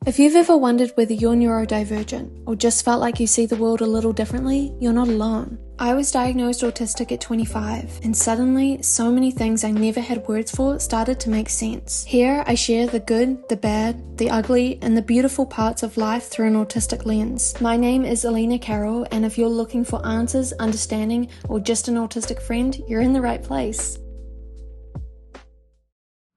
If you've ever wondered whether you're neurodivergent or just felt like you see the world a little differently, you're not alone. I was diagnosed autistic at 25, and suddenly, so many things I never had words for started to make sense. Here, I share the good, the bad, the ugly, and the beautiful parts of life through an autistic lens. My name is Elena Carroll, and if you're looking for answers, understanding, or just an autistic friend, you're in the right place.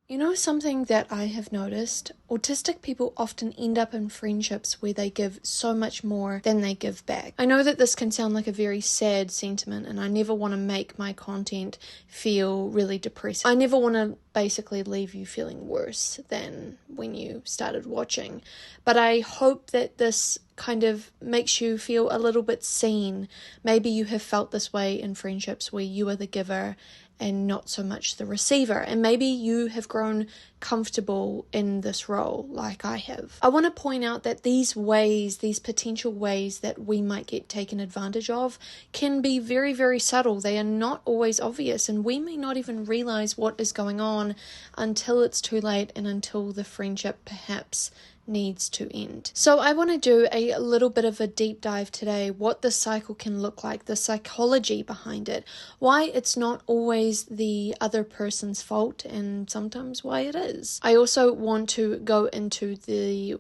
You know something that I have noticed? Autistic people often end up in friendships where they give so much more than they give back. I know that this can sound like a very sad sentiment, and I never want to make my content feel really depressing. I never want to basically leave you feeling worse than when you started watching. But I hope that this kind of makes you feel a little bit seen. Maybe you have felt this way in friendships where you are the giver and not so much the receiver, and maybe you have grown comfortable in this role like I have. I want to point out that these potential ways that we might get taken advantage of can be very, very subtle. They are not always obvious, and we may not even realize what is going on until it's too late and until the friendship perhaps needs to end. So I want to do a little bit of a deep dive today, what the cycle can look like, the psychology behind it, why it's not always the other person's fault, and sometimes why it is. I also want to go into the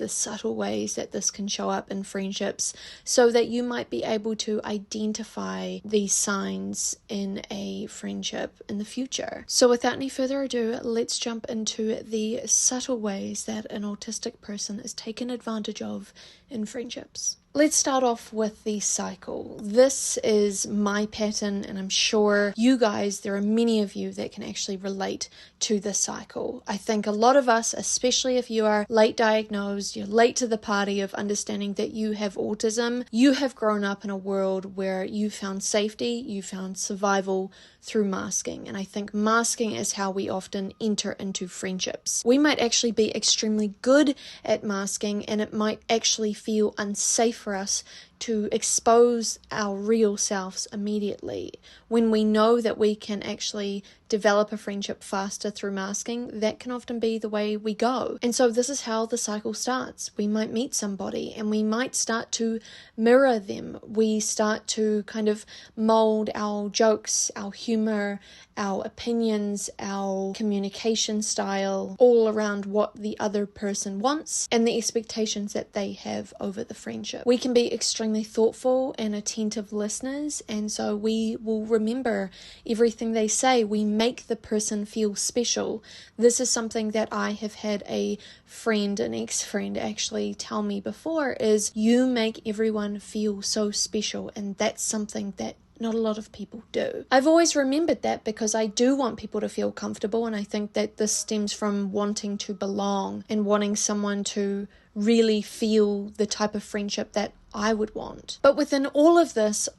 subtle ways that this can show up in friendships, so that you might be able to identify these signs in a friendship in the future. So without any further ado, let's jump into the subtle ways that an autistic person is taken advantage of in friendships. Let's start off with the cycle. This is my pattern, and I'm sure you guys, there are many of you that can actually relate to the cycle. I think a lot of us, especially if you are late diagnosed, you're late to the party of understanding that you have autism, you have grown up in a world where you found safety, you found survival through masking. And I think masking is how we often enter into friendships. We might actually be extremely good at masking, and it might actually feel unsafe for us to expose our real selves immediately. When we know that we can actually develop a friendship faster through masking, that can often be the way we go. And so this is how the cycle starts. We might meet somebody and we might start to mirror them. We start to kind of mold our jokes, our humor, our opinions, our communication style, all around what the other person wants and the expectations that they have over the friendship. We can be extremely thoughtful and attentive listeners, and so we will remember everything they say. We make the person feel special. This is something that I have had an ex-friend actually tell me before, is you make everyone feel so special, and that's something that not a lot of people do. I've always remembered that because I do want people to feel comfortable, and I think that this stems from wanting to belong and wanting someone to really feel the type of friendship that I would want. But within all of this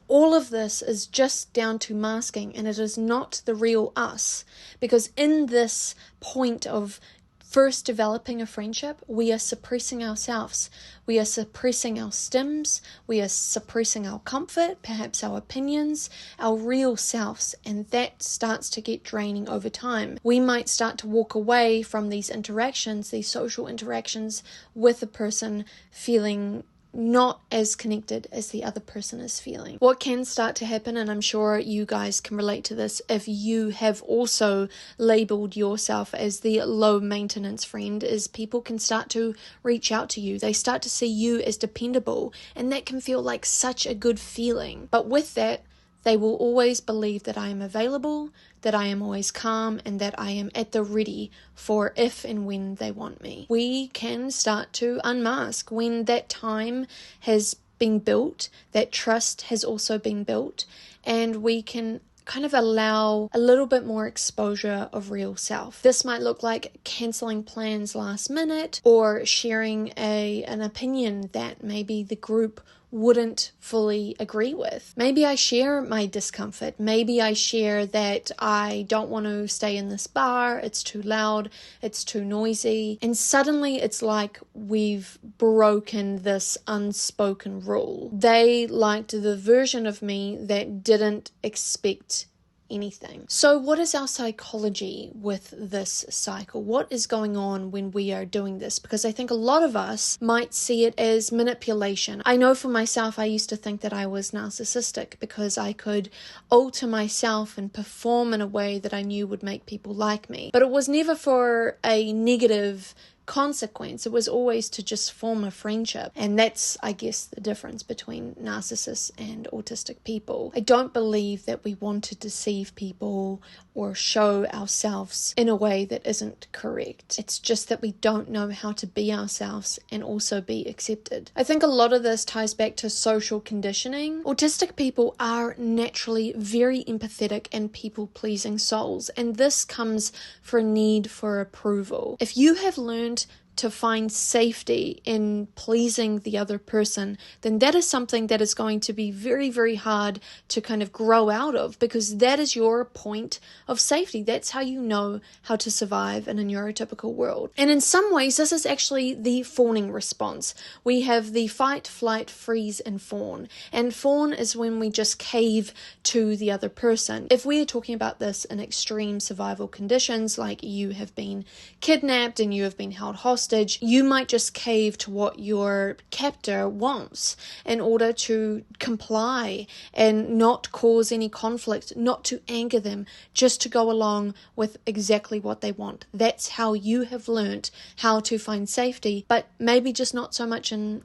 is just down to masking, and it is not the real us. Because in this point of first developing a friendship, we are suppressing ourselves. We are suppressing our stims. We are suppressing our comfort, perhaps our opinions, our real selves, and that starts to get draining over time. We might start to walk away from these interactions, these social interactions with a person, feeling not as connected as the other person is feeling. What can start to happen, and I'm sure you guys can relate to this if you have also labeled yourself as the low maintenance friend, is people can start to reach out to you. They start to see you as dependable, and that can feel like such a good feeling. But with that, they will always believe that I am available, that I am always calm, and that I am at the ready for if and when they want me. We can start to unmask when that time has been built, that trust has also been built, and we can kind of allow a little bit more exposure of real self. This might look like cancelling plans last minute, or sharing an opinion that maybe the group wouldn't fully agree with. Maybe I share my discomfort. Maybe I share that I don't want to stay in this bar, it's too loud, it's too noisy, and suddenly it's like we've broken this unspoken rule. They liked the version of me that didn't expect anything. So what is our psychology with this cycle? What is going on when we are doing this? Because I think a lot of us might see it as manipulation. I know for myself, I used to think that I was narcissistic because I could alter myself and perform in a way that I knew would make people like me. But it was never for a negative consequence. It was always to just form a friendship. And that's, I guess, the difference between narcissists and autistic people. I don't believe that we want to deceive people or show ourselves in a way that isn't correct. It's just that we don't know how to be ourselves and also be accepted. I think a lot of this ties back to social conditioning. Autistic people are naturally very empathetic and people-pleasing souls, and this comes for a need for approval. If you have learned to find safety in pleasing the other person, then that is something that is going to be very, very hard to kind of grow out of, because that is your point of safety. That's how you know how to survive in a neurotypical world. And in some ways, this is actually the fawning response. We have the fight, flight, freeze, and fawn. And fawn is when we just cave to the other person. If we are talking about this in extreme survival conditions, like you have been kidnapped and you have been held hostage, you might just cave to what your captor wants in order to comply and not cause any conflict, not to anger them, just to go along with exactly what they want. That's how you have learnt how to find safety, but maybe just not so much in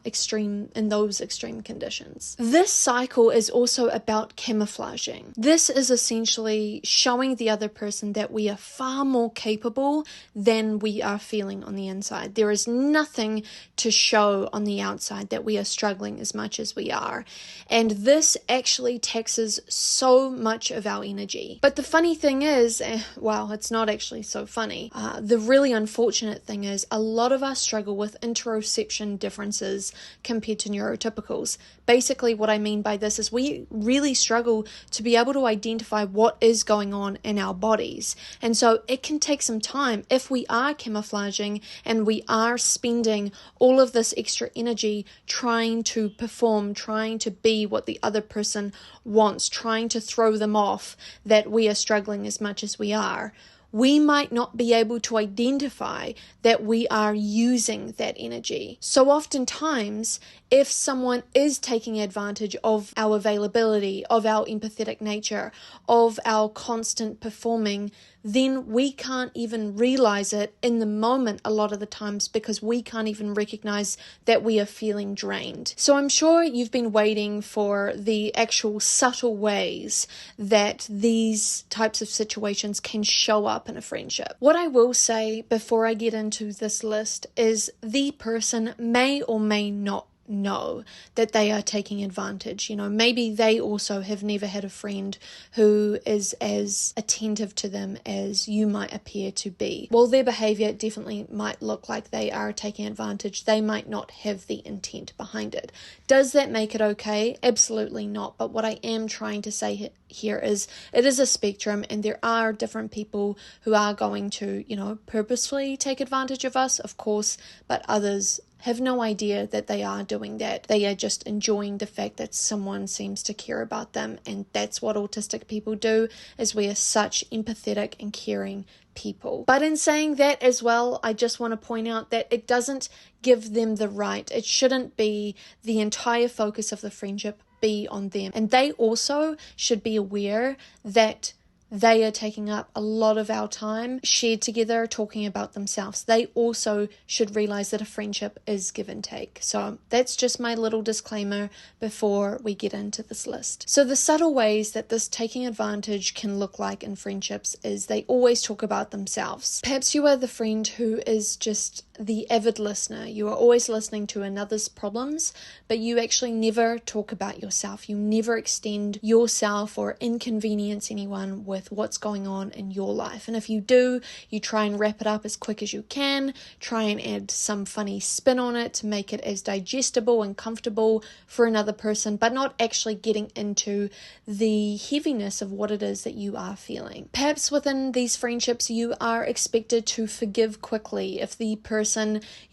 those extreme conditions. This cycle is also about camouflaging. This is essentially showing the other person that we are far more capable than we are feeling on the inside. There is nothing to show on the outside that we are struggling as much as we are. And this actually taxes so much of our energy. But the funny thing is, it's not actually so funny. The really unfortunate thing is a lot of us struggle with interoception differences compared to neurotypicals. Basically, what I mean by this is we really struggle to be able to identify what is going on in our bodies. And so it can take some time if we are camouflaging and we are spending all of this extra energy trying to perform, trying to be what the other person wants, trying to throw them off that we are struggling as much as we are. We might not be able to identify that we are using that energy. So oftentimes, if someone is taking advantage of our availability, of our empathetic nature, of our constant performing, then we can't even realize it in the moment a lot of the times because we can't even recognize that we are feeling drained. So I'm sure you've been waiting for the actual subtle ways that these types of situations can show up in a friendship. What I will say before I get into this list is the person may or may not know that they are taking advantage. Maybe they also have never had a friend who is as attentive to them as you might appear to be. While their behavior definitely might look like they are taking advantage, they might not have the intent behind it. Does that make it okay? Absolutely not. But what I am trying to say here is it is a spectrum, and there are different people who are going to, purposefully take advantage of us, of course, but others have no idea that they are doing that. They are just enjoying the fact that someone seems to care about them, and that's what autistic people do, is we are such empathetic and caring people. But in saying that as well, I just want to point out that it doesn't give them the right. It shouldn't be the entire focus of the friendship be on them. And they also should be aware that they are taking up a lot of our time shared together talking about themselves. They also should realize that a friendship is give and take. So that's just my little disclaimer before we get into this list. So the subtle ways that this taking advantage can look like in friendships is they always talk about themselves. Perhaps you are the friend who is just the avid listener. You are always listening to another's problems, but you actually never talk about yourself. You never extend yourself or inconvenience anyone with what's going on in your life. And if you do, you try and wrap it up as quick as you can, try and add some funny spin on it to make it as digestible and comfortable for another person, but not actually getting into the heaviness of what it is that you are feeling. Perhaps within these friendships, you are expected to forgive quickly if the person,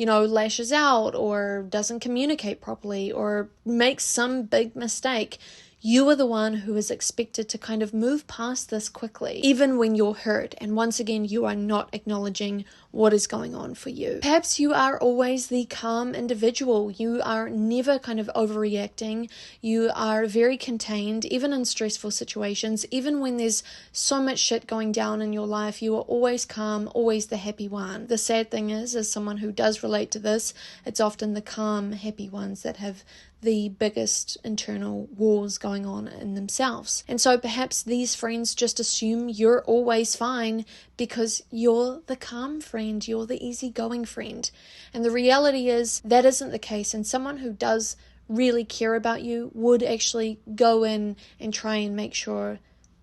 lashes out or doesn't communicate properly or makes some big mistake. You are the one who is expected to kind of move past this quickly, even when you're hurt. And once again, you are not acknowledging what is going on for you. Perhaps you are always the calm individual. You are never kind of overreacting. You are very contained, even in stressful situations. Even when there's so much shit going down in your life, you are always calm, always the happy one. The sad thing is, as someone who does relate to this, it's often the calm, happy ones that have the biggest internal wars going on in themselves. And so perhaps these friends just assume you're always fine because you're the calm friend, you're the easygoing friend. And the reality is that isn't the case. And someone who does really care about you would actually go in and try and make sure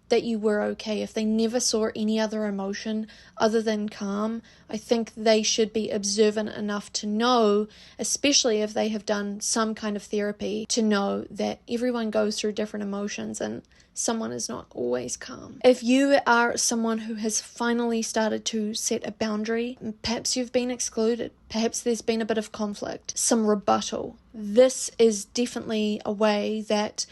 that you were okay. If they never saw any other emotion other than calm, I think they should be observant enough to know, especially if they have done some kind of therapy, to know that everyone goes through different emotions and someone is not always calm. If you are someone who has finally started to set a boundary, perhaps you've been excluded, perhaps there's been a bit of conflict, some rebuttal. This is definitely a way that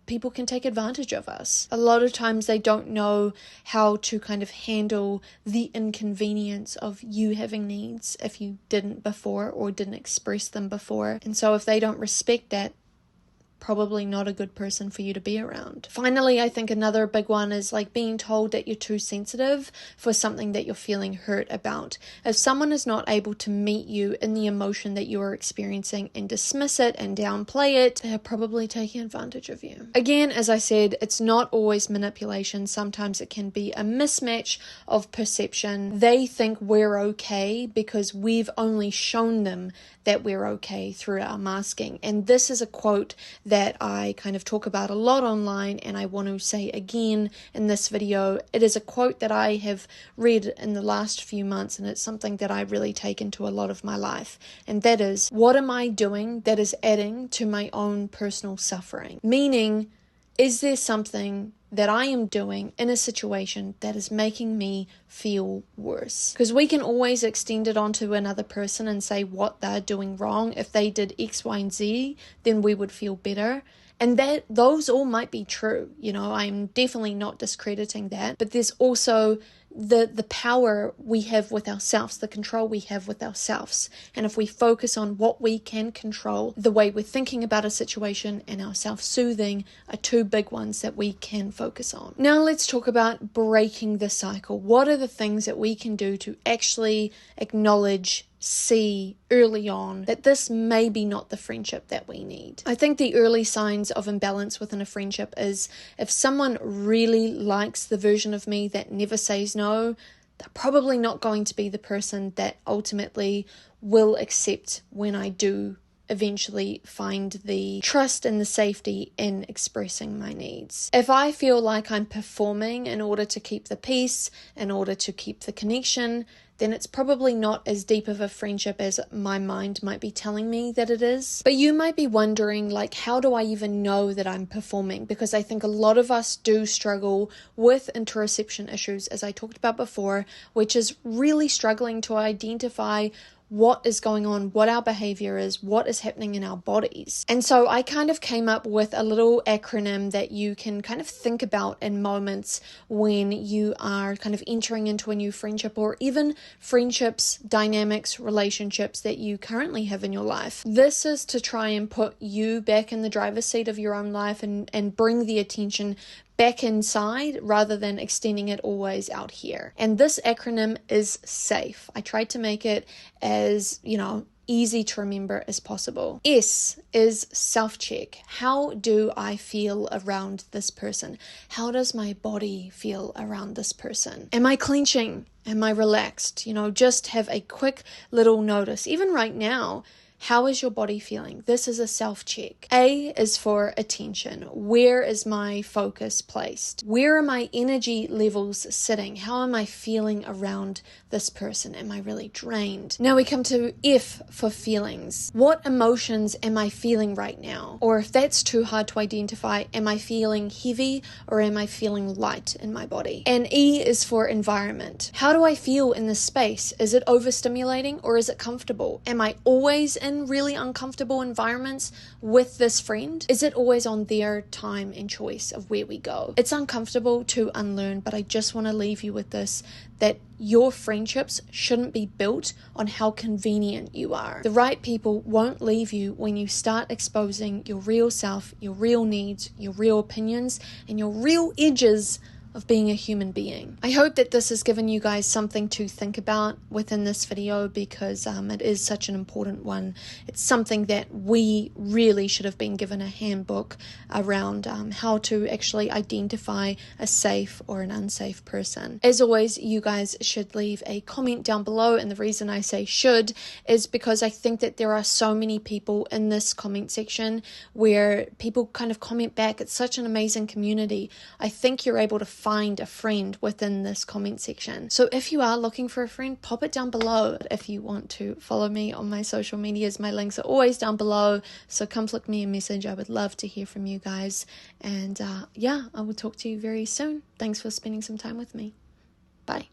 people can take advantage of us. A lot of times they don't know how to kind of handle the inconvenience of you having needs if you didn't before or didn't express them before. And so if they don't respect that, probably not a good person for you to be around. Finally, I think another big one is like being told that you're too sensitive for something that you're feeling hurt about. If someone is not able to meet you in the emotion that you are experiencing and dismiss it and downplay it, they're probably taking advantage of you. Again, as I said, it's not always manipulation. Sometimes it can be a mismatch of perception. They think we're okay because we've only shown them that we're okay through our masking. And this is a quote that I kind of talk about a lot online, and I want to say again in this video. It is a quote that I have read in the last few months, and it's something that I really take into a lot of my life. And that is, what am I doing that is adding to my own personal suffering? Meaning, is there something that I am doing in a situation that is making me feel worse? Because we can always extend it onto another person and say what they're doing wrong. If they did X, Y, and Z, then we would feel better. And that those all might be true. You know, I'm definitely not discrediting that. But there's also the power we have with ourselves, the control we have with ourselves. And if we focus on what we can control, the way we're thinking about a situation and our self-soothing are two big ones that we can focus on. Now let's talk about breaking the cycle. What are the things that we can do to actually acknowledge, see early on that this may be not the friendship that we need? I think the early signs of imbalance within a friendship is if someone really likes the version of me that never says no, they're probably not going to be the person that ultimately will accept when I do eventually find the trust and the safety in expressing my needs. If I feel like I'm performing in order to keep the peace, in order to keep the connection, then it's probably not as deep of a friendship as my mind might be telling me that it is. But you might be wondering, like, how do I even know that I'm performing? Because I think a lot of us do struggle with interoception issues, as I talked about before, which is really struggling to identify what is going on, what our behavior is, what is happening in our bodies. And so I kind of came up with a little acronym that you can kind of think about in moments when you are kind of entering into a new friendship, or even friendships, dynamics, relationships that you currently have in your life. This is to try and put you back in the driver's seat of your own life and bring the attention back inside rather than extending it always out here. And this acronym is SAFE. I tried to make it as, easy to remember as possible. S is self-check. How do I feel around this person? How does my body feel around this person? Am I clenching? Am I relaxed? Just have a quick little notice. Even right now, how is your body feeling? This is a self-check. A is for attention. Where is my focus placed? Where are my energy levels sitting? How am I feeling around this person? Am I really drained? Now we come to F for feelings. What emotions am I feeling right now? Or if that's too hard to identify, am I feeling heavy or am I feeling light in my body? And E is for environment. How do I feel in this space? Is it overstimulating or is it comfortable? Am I always in really uncomfortable environments with this friend? Is it always on their time and choice of where we go? It's uncomfortable to unlearn, but I just want to leave you with this, that your friendships shouldn't be built on how convenient you are. The right people won't leave you when you start exposing your real self, your real needs, your real opinions, and your real edges of being a human being. I hope that this has given you guys something to think about within this video, because it is such an important one. It's something that we really should have been given a handbook around how to actually identify a safe or an unsafe person. As always, you guys should leave a comment down below, and the reason I say should is because I think that there are so many people in this comment section where people kind of comment back. It's such an amazing community. I think you're able to find a friend within this comment section. So if you are looking for a friend, pop it down below. If you want to follow me on my social medias, my links are always down below, so come flick me a message. I would love to hear from you guys, and yeah, I will talk to you very soon. Thanks for spending some time with me. Bye.